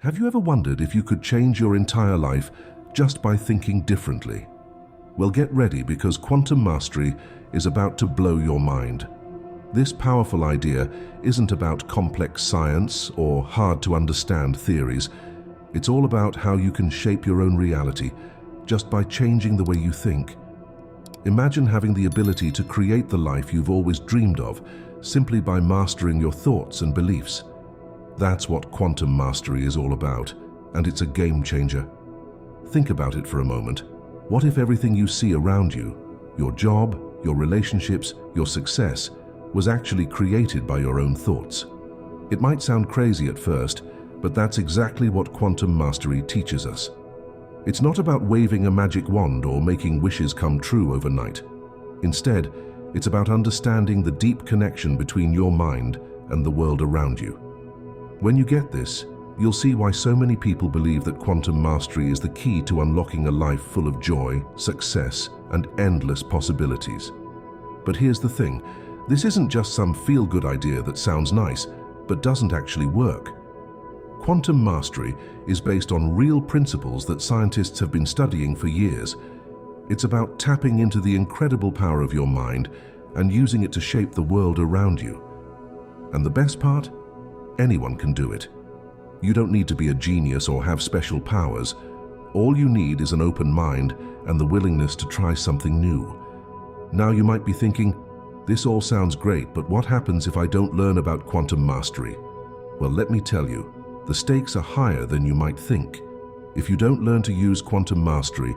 Have you ever wondered if you could change your entire life just by thinking differently? Well, get ready, because quantum mastery is about to blow your mind. This powerful idea isn't about complex science or hard-to-understand theories. It's all about how you can shape your own reality just by changing the way you think. Imagine having the ability to create the life you've always dreamed of simply by mastering your thoughts and beliefs. That's what quantum mastery is all about, and it's a game changer. Think about it for a moment. What if everything you see around you, your job, your relationships, your success, was actually created by your own thoughts? It might sound crazy at first, but that's exactly what quantum mastery teaches us. It's not about waving a magic wand or making wishes come true overnight. Instead, it's about understanding the deep connection between your mind and the world around you. When you get this, you'll see why so many people believe that quantum mastery is the key to unlocking a life full of joy, success, and endless possibilities. But here's the thing, this isn't just some feel-good idea that sounds nice, but doesn't actually work. Quantum mastery is based on real principles that scientists have been studying for years. It's about tapping into the incredible power of your mind and using it to shape the world around you. And the best part? Anyone can do it. You don't need to be a genius or have special powers. All you need is an open mind and the willingness to try something new. Now you might be thinking, this all sounds great, but what happens if I don't learn about quantum mastery? Well, let me tell you, the stakes are higher than you might think. If you don't learn to use quantum mastery,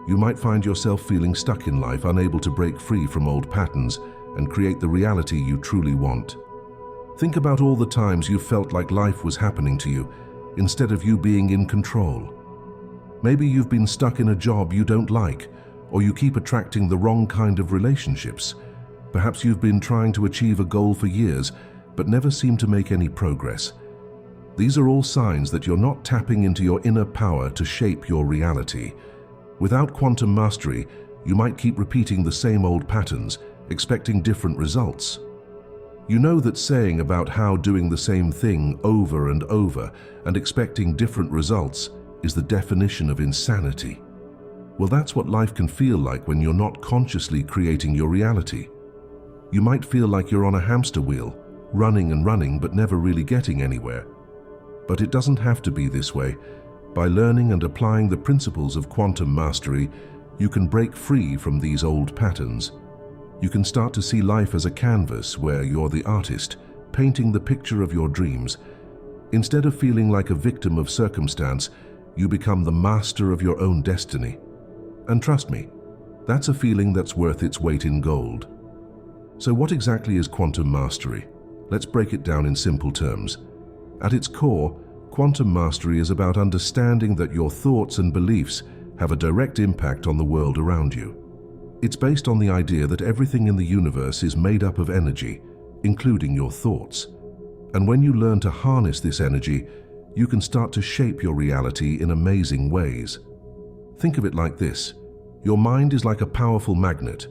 you might find yourself feeling stuck in life, unable to break free from old patterns and create the reality you truly want. Think about all the times you felt like life was happening to you instead of you being in control. Maybe you've been stuck in a job you don't like, or you keep attracting the wrong kind of relationships. Perhaps you've been trying to achieve a goal for years, but never seem to make any progress. These are all signs that you're not tapping into your inner power to shape your reality. Without quantum mastery, you might keep repeating the same old patterns, expecting different results. You know that saying about how doing the same thing over and over and expecting different results is the definition of insanity. Well, that's what life can feel like when you're not consciously creating your reality. You might feel like you're on a hamster wheel, running and running but never really getting anywhere. But it doesn't have to be this way. By learning and applying the principles of quantum mastery, you can break free from these old patterns. You can start to see life as a canvas where you're the artist, painting the picture of your dreams. Instead of feeling like a victim of circumstance, you become the master of your own destiny. And trust me, that's a feeling that's worth its weight in gold. So what exactly is quantum mastery? Let's break it down in simple terms. At its core, quantum mastery is about understanding that your thoughts and beliefs have a direct impact on the world around you. It's based on the idea that everything in the universe is made up of energy, including your thoughts. And when you learn to harness this energy, you can start to shape your reality in amazing ways. Think of it like this. Your mind is like a powerful magnet.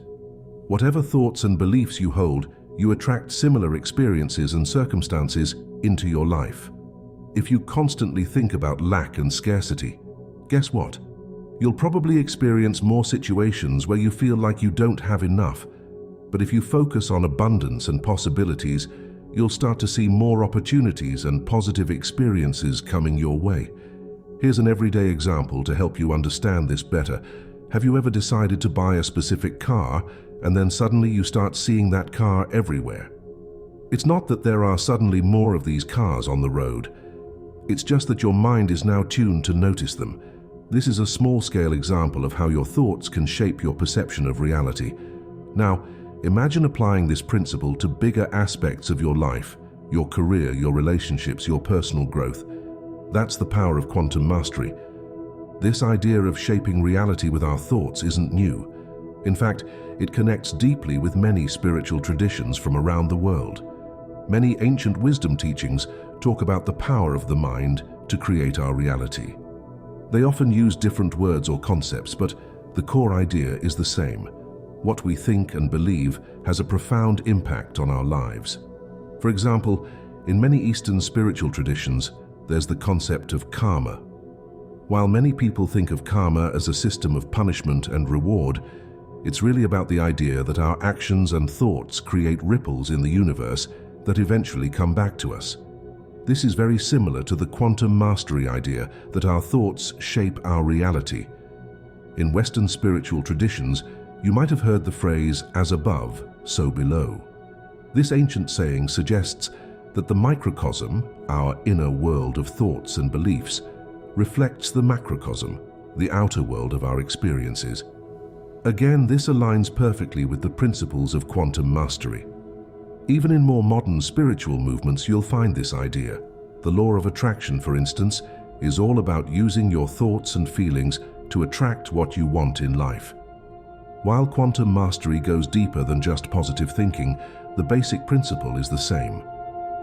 Whatever thoughts and beliefs you hold, you attract similar experiences and circumstances into your life. If you constantly think about lack and scarcity, guess what? You'll probably experience more situations where you feel like you don't have enough. But if you focus on abundance and possibilities, you'll start to see more opportunities and positive experiences coming your way. Here's an everyday example to help you understand this better. Have you ever decided to buy a specific car, and then suddenly you start seeing that car everywhere? It's not that there are suddenly more of these cars on the road. It's just that your mind is now tuned to notice them. This is a small-scale example of how your thoughts can shape your perception of reality. Now, imagine applying this principle to bigger aspects of your life, your career, your relationships, your personal growth. That's the power of quantum mastery. This idea of shaping reality with our thoughts isn't new. In fact, it connects deeply with many spiritual traditions from around the world. Many ancient wisdom teachings talk about the power of the mind to create our reality. They often use different words or concepts, but the core idea is the same. What we think and believe has a profound impact on our lives. For example, in many Eastern spiritual traditions, there's the concept of karma. While many people think of karma as a system of punishment and reward, it's really about the idea that our actions and thoughts create ripples in the universe that eventually come back to us. This is very similar to the quantum mastery idea that our thoughts shape our reality. In Western spiritual traditions, you might have heard the phrase, "as above, so below." This ancient saying suggests that the microcosm, our inner world of thoughts and beliefs, reflects the macrocosm, the outer world of our experiences. Again, this aligns perfectly with the principles of quantum mastery. Even in more modern spiritual movements, you'll find this idea. The law of attraction, for instance, is all about using your thoughts and feelings to attract what you want in life. While quantum mastery goes deeper than just positive thinking, the basic principle is the same.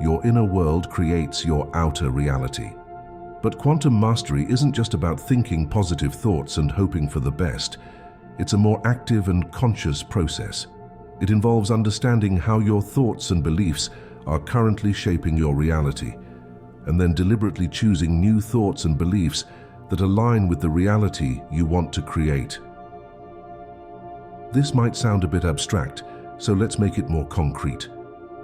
Your inner world creates your outer reality. But quantum mastery isn't just about thinking positive thoughts and hoping for the best. It's a more active and conscious process. It involves understanding how your thoughts and beliefs are currently shaping your reality, and then deliberately choosing new thoughts and beliefs that align with the reality you want to create. This might sound a bit abstract, so let's make it more concrete.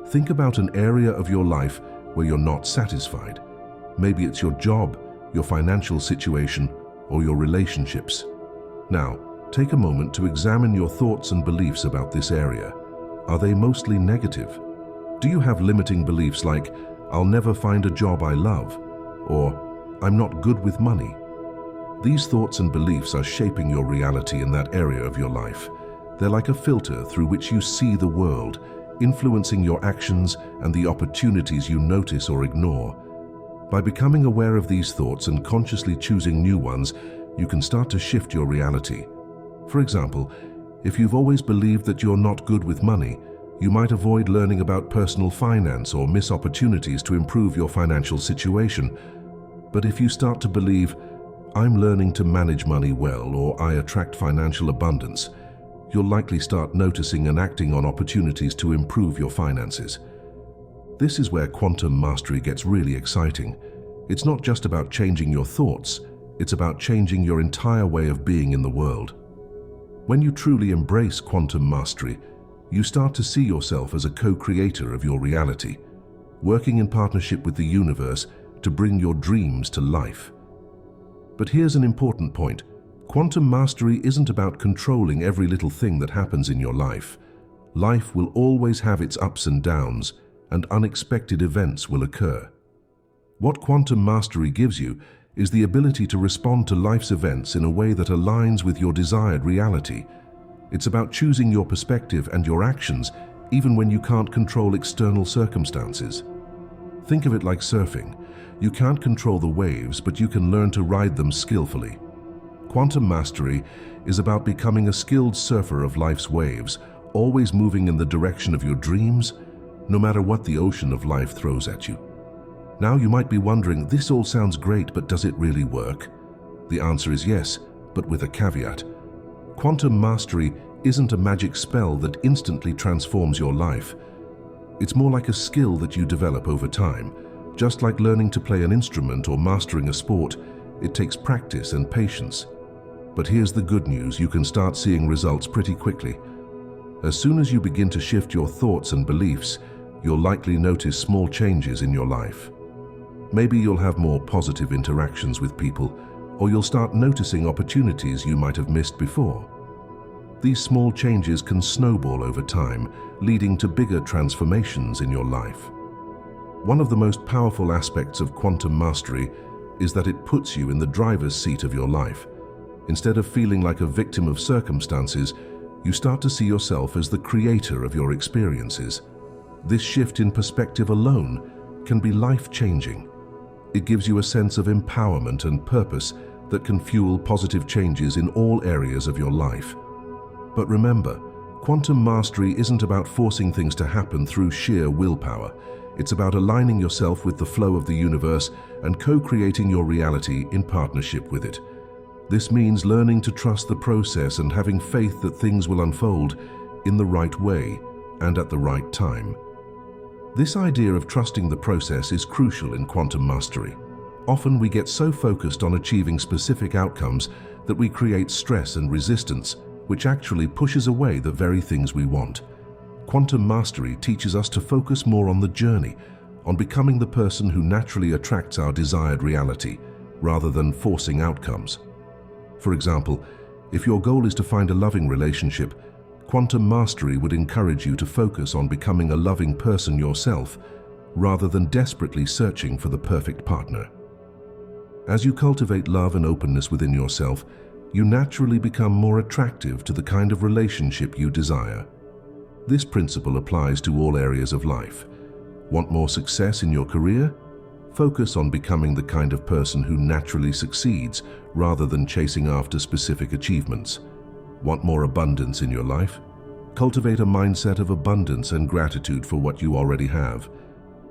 Think about an area of your life where you're not satisfied. Maybe it's your job, your financial situation, or your relationships. Now, take a moment to examine your thoughts and beliefs about this area. Are they mostly negative? Do you have limiting beliefs like, "I'll never find a job I love," or "I'm not good with money"? These thoughts and beliefs are shaping your reality in that area of your life. They're like a filter through which you see the world, influencing your actions and the opportunities you notice or ignore. By becoming aware of these thoughts and consciously choosing new ones, you can start to shift your reality. For example, if you've always believed that you're not good with money, you might avoid learning about personal finance or miss opportunities to improve your financial situation. But if you start to believe, "I'm learning to manage money well," or "I attract financial abundance," you'll likely start noticing and acting on opportunities to improve your finances. This is where quantum mastery gets really exciting. It's not just about changing your thoughts, it's about changing your entire way of being in the world. When you truly embrace quantum mastery, you start to see yourself as a co-creator of your reality, working in partnership with the universe to bring your dreams to life. But here's an important point. Quantum mastery isn't about controlling every little thing that happens in your life. Life will always have its ups and downs, and unexpected events will occur. What quantum mastery gives you is the ability to respond to life's events in a way that aligns with your desired reality. It's about choosing your perspective and your actions, even when you can't control external circumstances. Think of it like surfing. You can't control the waves, but you can learn to ride them skillfully. Quantum mastery is about becoming a skilled surfer of life's waves, always moving in the direction of your dreams, no matter what the ocean of life throws at you. Now you might be wondering, this all sounds great, but does it really work? The answer is yes, but with a caveat. Quantum mastery isn't a magic spell that instantly transforms your life. It's more like a skill that you develop over time. Just like learning to play an instrument or mastering a sport, it takes practice and patience. But here's the good news, you can start seeing results pretty quickly. As soon as you begin to shift your thoughts and beliefs, you'll likely notice small changes in your life. Maybe you'll have more positive interactions with people, or you'll start noticing opportunities you might have missed before. These small changes can snowball over time, leading to bigger transformations in your life. One of the most powerful aspects of quantum mastery is that it puts you in the driver's seat of your life. Instead of feeling like a victim of circumstances, you start to see yourself as the creator of your experiences. This shift in perspective alone can be life-changing. It gives you a sense of empowerment and purpose that can fuel positive changes in all areas of your life. But remember, quantum mastery isn't about forcing things to happen through sheer willpower. It's about aligning yourself with the flow of the universe and co-creating your reality in partnership with it. This means learning to trust the process and having faith that things will unfold in the right way and at the right time. This idea of trusting the process is crucial in quantum mastery. Often we get so focused on achieving specific outcomes that we create stress and resistance, which actually pushes away the very things we want. Quantum mastery teaches us to focus more on the journey, on becoming the person who naturally attracts our desired reality, rather than forcing outcomes. For example, if your goal is to find a loving relationship, quantum mastery would encourage you to focus on becoming a loving person yourself, rather than desperately searching for the perfect partner. As you cultivate love and openness within yourself, you naturally become more attractive to the kind of relationship you desire. This principle applies to all areas of life. Want more success in your career? Focus on becoming the kind of person who naturally succeeds rather than chasing after specific achievements. Want more abundance in your life? Cultivate a mindset of abundance and gratitude for what you already have.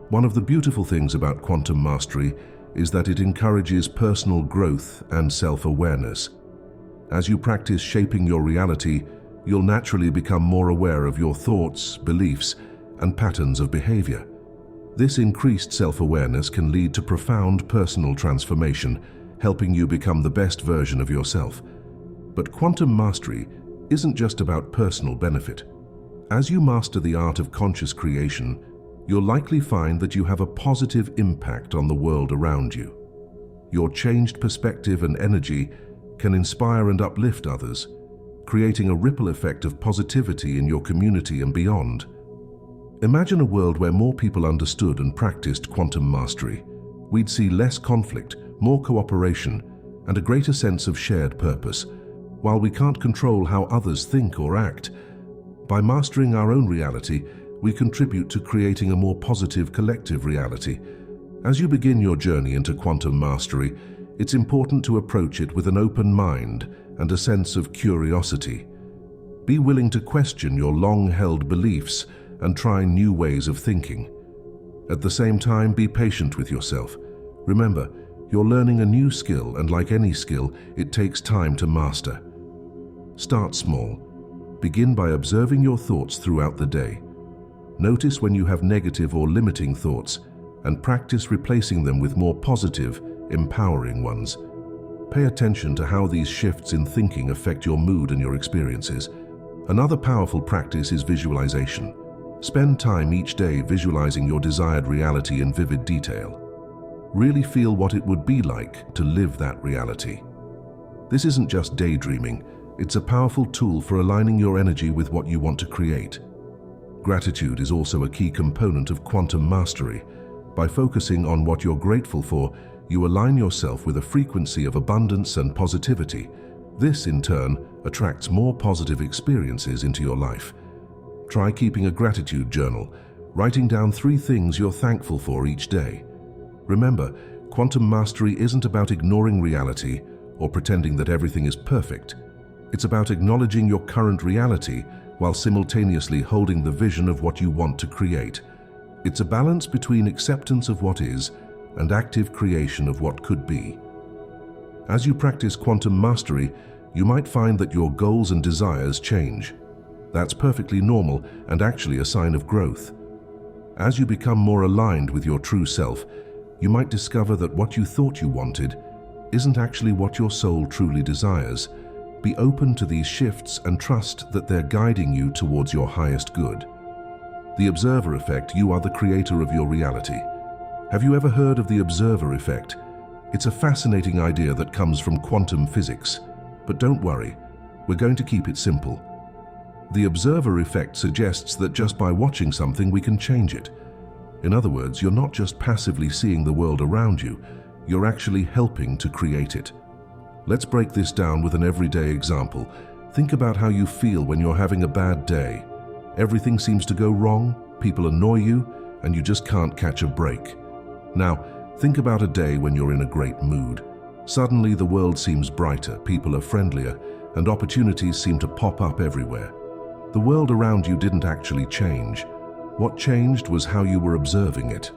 One of the beautiful things about quantum mastery is that it encourages personal growth and self-awareness. As you practice shaping your reality, you'll naturally become more aware of your thoughts, beliefs, and patterns of behavior. This increased self-awareness can lead to profound personal transformation, helping you become the best version of yourself. But quantum mastery isn't just about personal benefit. As you master the art of conscious creation, you'll likely find that you have a positive impact on the world around you. Your changed perspective and energy can inspire and uplift others, creating a ripple effect of positivity in your community and beyond. Imagine a world where more people understood and practiced quantum mastery. We'd see less conflict, more cooperation, and a greater sense of shared purpose. While we can't control how others think or act, by mastering our own reality, we contribute to creating a more positive collective reality. As you begin your journey into quantum mastery, it's important to approach it with an open mind and a sense of curiosity. Be willing to question your long-held beliefs and try new ways of thinking. At the same time, be patient with yourself. Remember, you're learning a new skill, and like any skill, it takes time to master. Start small. Begin by observing your thoughts throughout the day. Notice when you have negative or limiting thoughts, and practice replacing them with more positive, empowering ones. Pay attention to how these shifts in thinking affect your mood and your experiences. Another powerful practice is visualization. Spend time each day visualizing your desired reality in vivid detail. Really feel what it would be like to live that reality. This isn't just daydreaming, it's a powerful tool for aligning your energy with what you want to create. Gratitude is also a key component of quantum mastery. By focusing on what you're grateful for, you align yourself with a frequency of abundance and positivity. This, in turn, attracts more positive experiences into your life. Try keeping a gratitude journal, writing down 3 things you're thankful for each day. Remember, quantum mastery isn't about ignoring reality or pretending that everything is perfect. It's about acknowledging your current reality while simultaneously holding the vision of what you want to create. It's a balance between acceptance of what is and active creation of what could be. As you practice quantum mastery, you might find that your goals and desires change. That's perfectly normal and actually a sign of growth. As you become more aligned with your true self, you might discover that what you thought you wanted isn't actually what your soul truly desires. Be open to these shifts and trust that they're guiding you towards your highest good. The observer effect. You are the creator of your reality. Have you ever heard of the observer effect? It's a fascinating idea that comes from quantum physics. But don't worry, we're going to keep it simple. The observer effect suggests that just by watching something we can change it. In other words, you're not just passively seeing the world around you, you're actually helping to create it. Let's break this down with an everyday example. Think about how you feel when you're having a bad day. Everything seems to go wrong, people annoy you, and you just can't catch a break. Now, think about a day when you're in a great mood. Suddenly the world seems brighter, people are friendlier, and opportunities seem to pop up everywhere. The world around you didn't actually change. What changed was how you were observing it.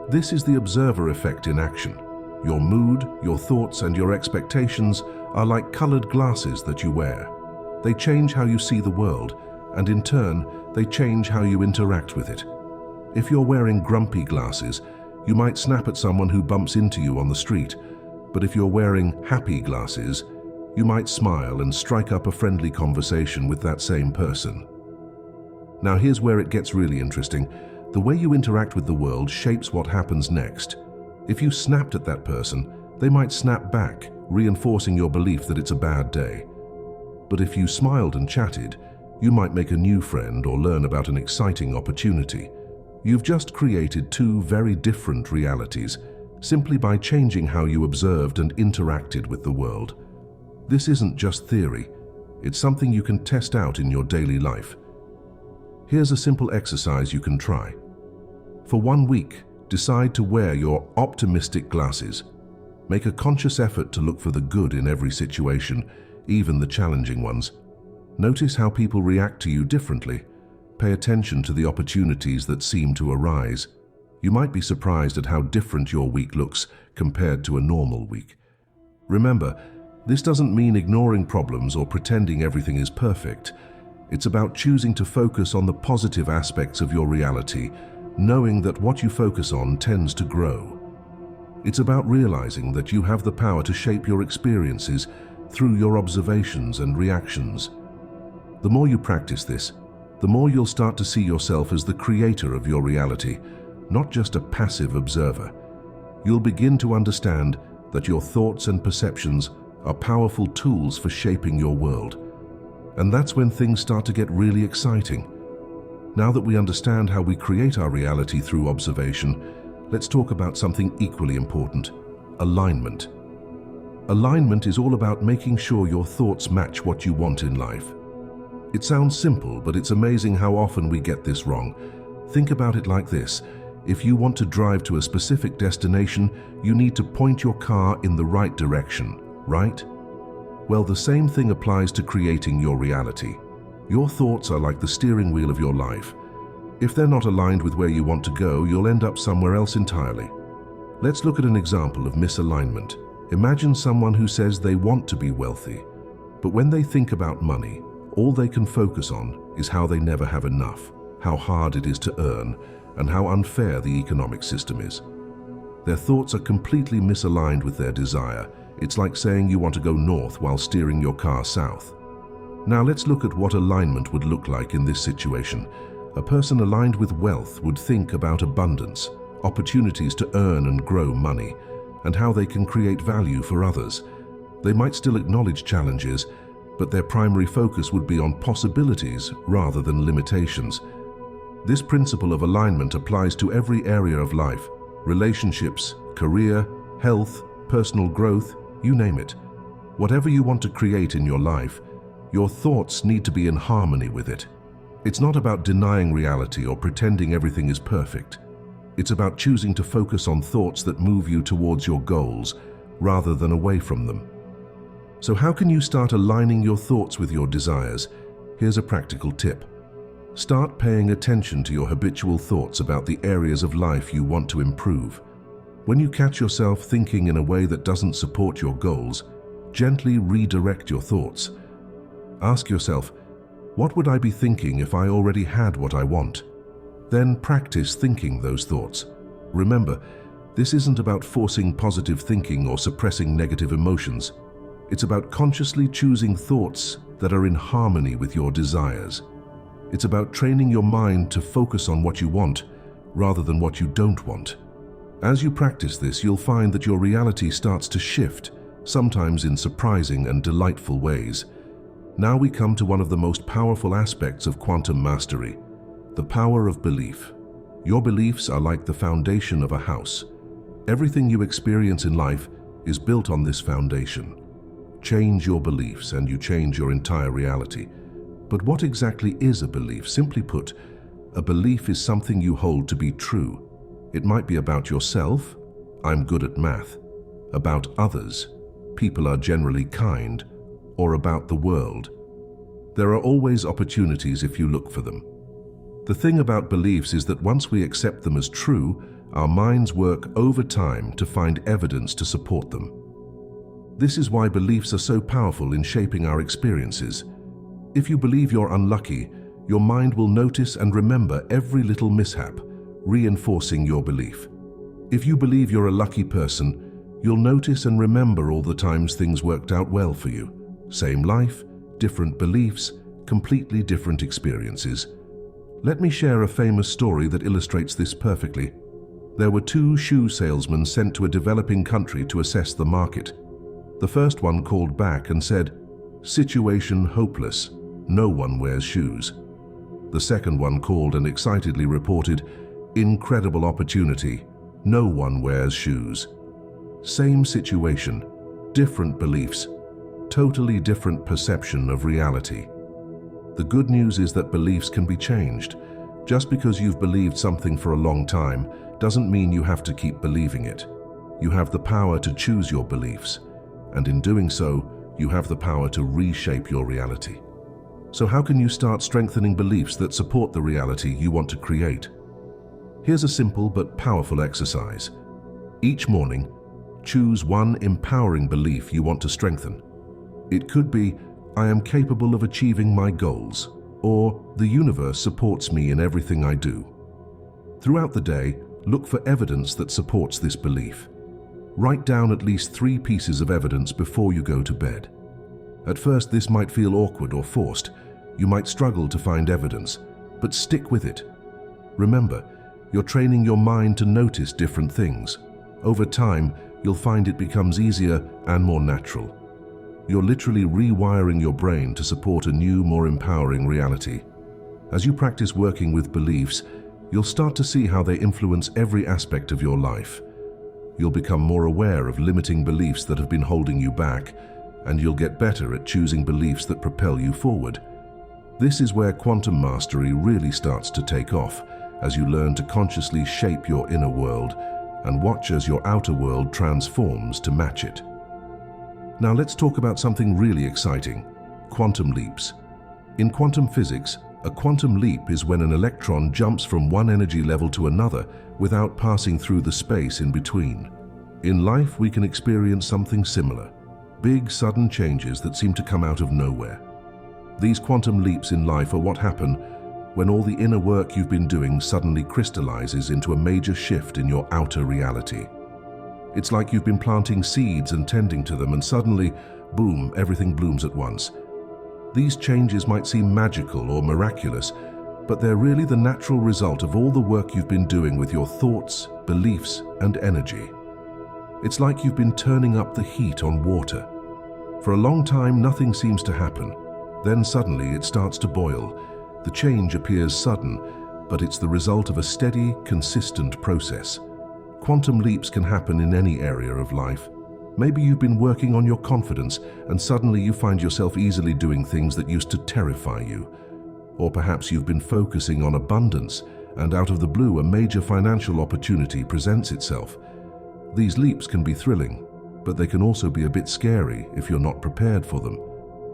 This is the observer effect in action. Your mood, your thoughts, and your expectations are like colored glasses that you wear. They change how you see the world, and in turn, they change how you interact with it. If you're wearing grumpy glasses, You might snap at someone who bumps into you on the street, but if you're wearing happy glasses, you might smile and strike up a friendly conversation with that same person. Now here's where it gets really interesting. The way you interact with the world shapes what happens next. If you snapped at that person, they might snap back, reinforcing your belief that it's a bad day. But if you smiled and chatted, you might make a new friend or learn about an exciting opportunity. You've just created two very different realities, simply by changing how you observed and interacted with the world. This isn't just theory, it's something you can test out in your daily life. Here's a simple exercise you can try. For 1 week, decide to wear your optimistic glasses. Make a conscious effort to look for the good in every situation, even the challenging ones. Notice how people react to you differently. Pay attention to the opportunities that seem to arise. You might be surprised at how different your week looks compared to a normal week. Remember, this doesn't mean ignoring problems or pretending everything is perfect. It's about choosing to focus on the positive aspects of your reality, knowing that what you focus on tends to grow. It's about realizing that you have the power to shape your experiences through your observations and reactions. The more you practice this, the more you'll start to see yourself as the creator of your reality, not just a passive observer. You'll begin to understand that your thoughts and perceptions are powerful tools for shaping your world. And that's when things start to get really exciting. Now that we understand how we create our reality through observation, let's talk about something equally important: alignment. Alignment is all about making sure your thoughts match what you want in life. It sounds simple, but it's amazing how often we get this wrong. Think about it like this. If you want to drive to a specific destination, you need to point your car in the right direction, right? Well, the same thing applies to creating your reality. Your thoughts are like the steering wheel of your life. If they're not aligned with where you want to go, you'll end up somewhere else entirely. Let's look at an example of misalignment. Imagine someone who says they want to be wealthy, but when they think about money, all they can focus on is how they never have enough, how hard it is to earn, and how unfair the economic system is. Their thoughts are completely misaligned with their desire. It's like saying you want to go north while steering your car south. Now let's look at what alignment would look like in this situation. A person aligned with wealth would think about abundance, opportunities to earn and grow money, and how they can create value for others. They might still acknowledge challenges, but their primary focus would be on possibilities rather than limitations. This principle of alignment applies to every area of life: relationships, career, health, personal growth, you name it. Whatever you want to create in your life, your thoughts need to be in harmony with it. It's not about denying reality or pretending everything is perfect. It's about choosing to focus on thoughts that move you towards your goals rather than away from them. So how can you start aligning your thoughts with your desires? Here's a practical tip. Start paying attention to your habitual thoughts about the areas of life you want to improve. When you catch yourself thinking in a way that doesn't support your goals, gently redirect your thoughts. Ask yourself, what would I be thinking if I already had what I want? Then practice thinking those thoughts. Remember, this isn't about forcing positive thinking or suppressing negative emotions. It's about consciously choosing thoughts that are in harmony with your desires. It's about training your mind to focus on what you want rather than what you don't want. As you practice this, you'll find that your reality starts to shift, sometimes in surprising and delightful ways. Now we come to one of the most powerful aspects of quantum mastery: the power of belief. Your beliefs are like the foundation of a house. Everything you experience in life is built on this foundation. Change your beliefs and you change your entire reality. But what exactly is a belief? Simply put, a belief is something you hold to be true. It might be about yourself, I'm good at math, about others, people are generally kind, or about the world. There are always opportunities if you look for them. The thing about beliefs is that once we accept them as true, our minds work overtime to find evidence to support them. This is why beliefs are so powerful in shaping our experiences. If you believe you're unlucky, your mind will notice and remember every little mishap, reinforcing your belief. If you believe you're a lucky person, you'll notice and remember all the times things worked out well for you. Same life, different beliefs, completely different experiences. Let me share a famous story that illustrates this perfectly. There were two shoe salesmen sent to a developing country to assess the market. The first one called back and said, "Situation hopeless. No one wears shoes." The second one called and excitedly reported, "Incredible opportunity. No one wears shoes." Same situation, different beliefs, totally different perception of reality. The good news is that beliefs can be changed. Just because you've believed something for a long time doesn't mean you have to keep believing it. You have the power to choose your beliefs, and in doing so, you have the power to reshape your reality. So how can you start strengthening beliefs that support the reality you want to create? Here's a simple but powerful exercise. Each morning, choose one empowering belief you want to strengthen. It could be, "I am capable of achieving my goals," or "The universe supports me in everything I do." Throughout the day, look for evidence that supports this belief. Write down at least 3 pieces of evidence before you go to bed. At first, this might feel awkward or forced. You might struggle to find evidence, but stick with it. Remember, you're training your mind to notice different things. Over time, you'll find it becomes easier and more natural. You're literally rewiring your brain to support a new, more empowering reality. As you practice working with beliefs, you'll start to see how they influence every aspect of your life. You'll become more aware of limiting beliefs that have been holding you back, and you'll get better at choosing beliefs that propel you forward. This is where quantum mastery really starts to take off, as you learn to consciously shape your inner world and watch as your outer world transforms to match it. Now let's talk about something really exciting: quantum leaps. In quantum physics, a quantum leap is when an electron jumps from one energy level to another without passing through the space in between. In life, we can experience something similar: big, sudden changes that seem to come out of nowhere. These quantum leaps in life are what happen when all the inner work you've been doing suddenly crystallizes into a major shift in your outer reality. It's like you've been planting seeds and tending to them, and suddenly, boom, everything blooms at once. These changes might seem magical or miraculous, but they're really the natural result of all the work you've been doing with your thoughts, beliefs, and energy. It's like you've been turning up the heat on water. For a long time, nothing seems to happen. Then suddenly it starts to boil. The change appears sudden, but it's the result of a steady, consistent process. Quantum leaps can happen in any area of life. Maybe you've been working on your confidence and suddenly you find yourself easily doing things that used to terrify you. Or perhaps you've been focusing on abundance and out of the blue a major financial opportunity presents itself. These leaps can be thrilling, but they can also be a bit scary if you're not prepared for them.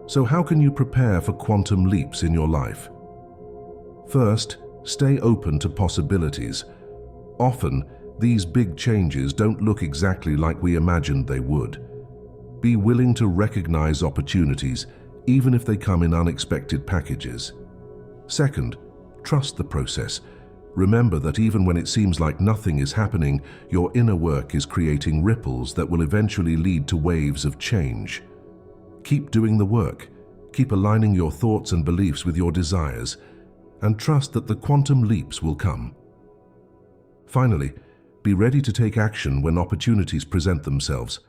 So how can you prepare for quantum leaps in your life? First, stay open to possibilities. Often, these big changes don't look exactly like we imagined they would. Be willing to recognize opportunities, even if they come in unexpected packages. Second, trust the process. Remember that even when it seems like nothing is happening, your inner work is creating ripples that will eventually lead to waves of change. Keep doing the work. Keep aligning your thoughts and beliefs with your desires, and trust that the quantum leaps will come. Finally, be ready to take action when opportunities present themselves.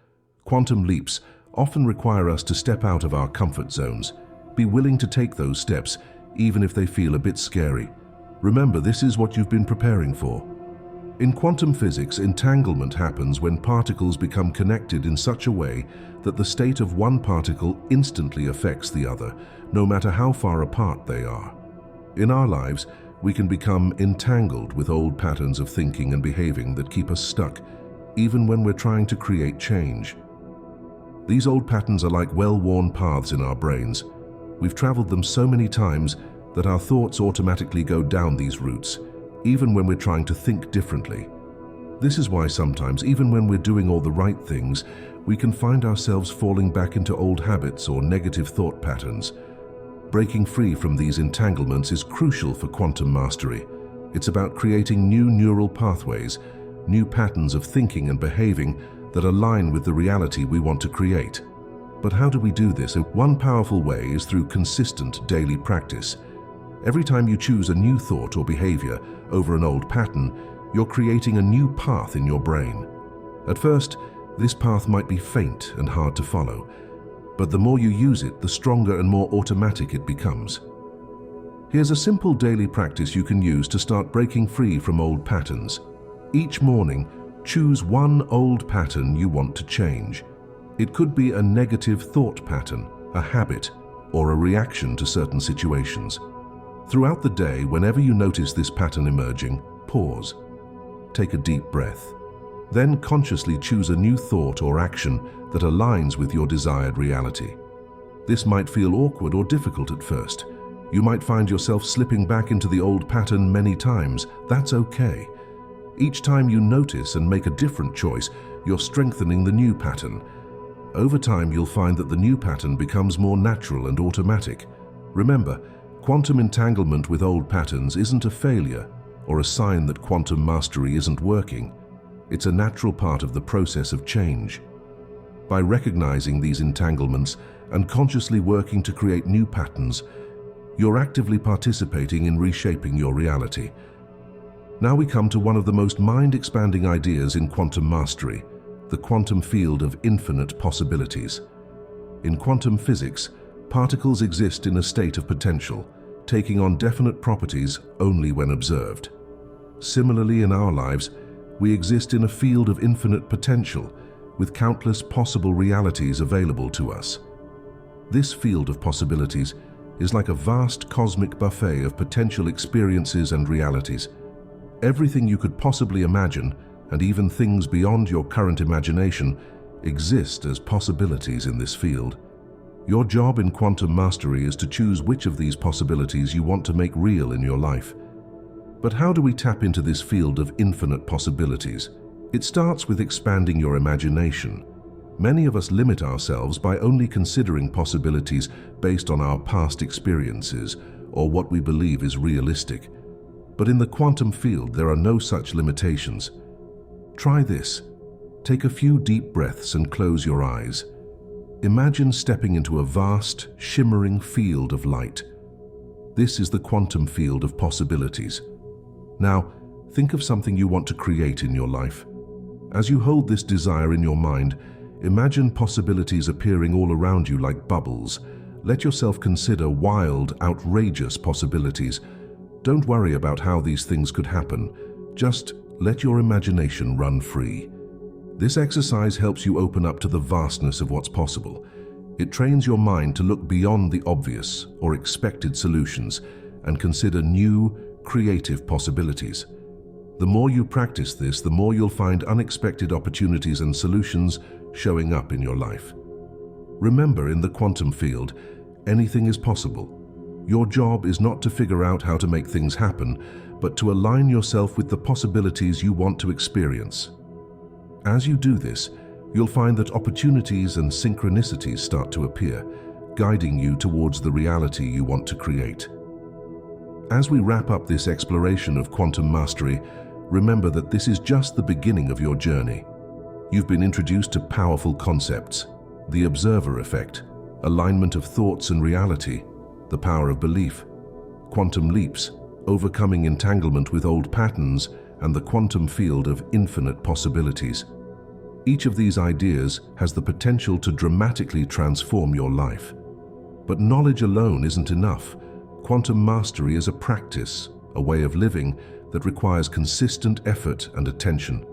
Quantum leaps often require us to step out of our comfort zones. Be willing to take those steps, even if they feel a bit scary. Remember, this is what you've been preparing for. In quantum physics, entanglement happens when particles become connected in such a way that the state of one particle instantly affects the other, no matter how far apart they are. In our lives, we can become entangled with old patterns of thinking and behaving that keep us stuck, even when we're trying to create change. These old patterns are like well-worn paths in our brains. We've traveled them so many times that our thoughts automatically go down these routes, even when we're trying to think differently. This is why sometimes, even when we're doing all the right things, we can find ourselves falling back into old habits or negative thought patterns. Breaking free from these entanglements is crucial for quantum mastery. It's about creating new neural pathways, new patterns of thinking and behaving that align with the reality we want to create. But how do we do this? One powerful way is through consistent daily practice. Every time you choose a new thought or behavior over an old pattern, you're creating a new path in your brain. At first, this path might be faint and hard to follow, but the more you use it, the stronger and more automatic it becomes. Here's a simple daily practice you can use to start breaking free from old patterns. Each morning, choose one old pattern you want to change. It could be a negative thought pattern, a habit, or a reaction to certain situations. Throughout the day, whenever you notice this pattern emerging, pause. Take a deep breath. Then consciously choose a new thought or action that aligns with your desired reality. This might feel awkward or difficult at first. You might find yourself slipping back into the old pattern many times. That's okay. Each time you notice and make a different choice, you're strengthening the new pattern. Over time, you'll find that the new pattern becomes more natural and automatic. Remember, quantum entanglement with old patterns isn't a failure or a sign that quantum mastery isn't working. It's a natural part of the process of change. By recognizing these entanglements and consciously working to create new patterns, you're actively participating in reshaping your reality. Now we come to one of the most mind-expanding ideas in quantum mastery, the quantum field of infinite possibilities. In quantum physics, particles exist in a state of potential, taking on definite properties only when observed. Similarly, in our lives, we exist in a field of infinite potential, with countless possible realities available to us. This field of possibilities is like a vast cosmic buffet of potential experiences and realities. Everything you could possibly imagine, and even things beyond your current imagination, exist as possibilities in this field. Your job in quantum mastery is to choose which of these possibilities you want to make real in your life. But how do we tap into this field of infinite possibilities? It starts with expanding your imagination. Many of us limit ourselves by only considering possibilities based on our past experiences or what we believe is realistic. But in the quantum field, there are no such limitations. Try this. Take a few deep breaths and close your eyes. Imagine stepping into a vast, shimmering field of light. This is the quantum field of possibilities. Now, think of something you want to create in your life. As you hold this desire in your mind, imagine possibilities appearing all around you like bubbles. Let yourself consider wild, outrageous possibilities. Don't worry about how these things could happen. Just let your imagination run free. This exercise helps you open up to the vastness of what's possible. It trains your mind to look beyond the obvious or expected solutions and consider new, creative possibilities. The more you practice this, the more you'll find unexpected opportunities and solutions showing up in your life. Remember, in the quantum field, anything is possible. Your job is not to figure out how to make things happen, but to align yourself with the possibilities you want to experience. As you do this, you'll find that opportunities and synchronicities start to appear, guiding you towards the reality you want to create. As we wrap up this exploration of quantum mastery, remember that this is just the beginning of your journey. You've been introduced to powerful concepts: the observer effect, alignment of thoughts and reality, the power of belief, quantum leaps, overcoming entanglement with old patterns, and the quantum field of infinite possibilities. Each of these ideas has the potential to dramatically transform your life. But knowledge alone isn't enough. Quantum mastery is a practice, a way of living that requires consistent effort and attention.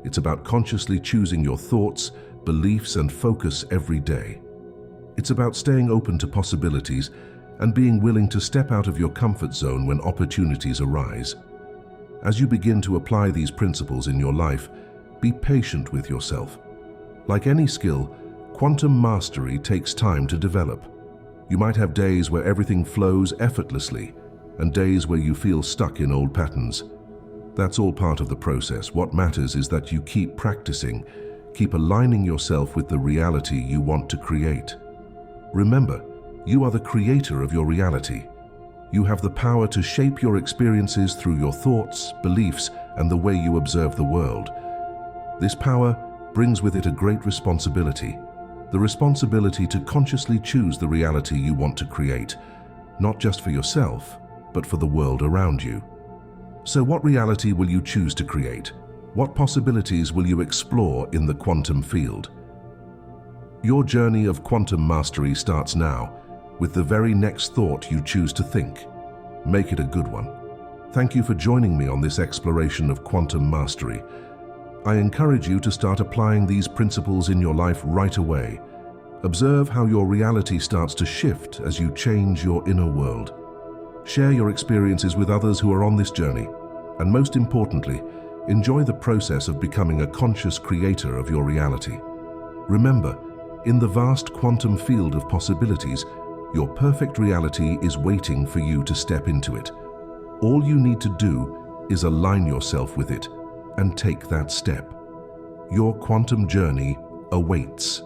It's about consciously choosing your thoughts, beliefs, and focus every day. It's about staying open to possibilities and being willing to step out of your comfort zone when opportunities arise. As you begin to apply these principles in your life, be patient with yourself. Like any skill, quantum mastery takes time to develop. You might have days where everything flows effortlessly, and days where you feel stuck in old patterns. That's all part of the process. What matters is that you keep practicing, keep aligning yourself with the reality you want to create. Remember, you are the creator of your reality. You have the power to shape your experiences through your thoughts, beliefs, and the way you observe the world. This power brings with it a great responsibility, the responsibility to consciously choose the reality you want to create, not just for yourself, but for the world around you. So what reality will you choose to create? What possibilities will you explore in the quantum field? Your journey of quantum mastery starts now, with the very next thought you choose to think. Make it a good one. Thank you for joining me on this exploration of quantum mastery. I encourage you to start applying these principles in your life right away. Observe how your reality starts to shift as you change your inner world. Share your experiences with others who are on this journey, and most importantly, enjoy the process of becoming a conscious creator of your reality. Remember, in the vast quantum field of possibilities, your perfect reality is waiting for you to step into it. All you need to do is align yourself with it and take that step. Your quantum journey awaits.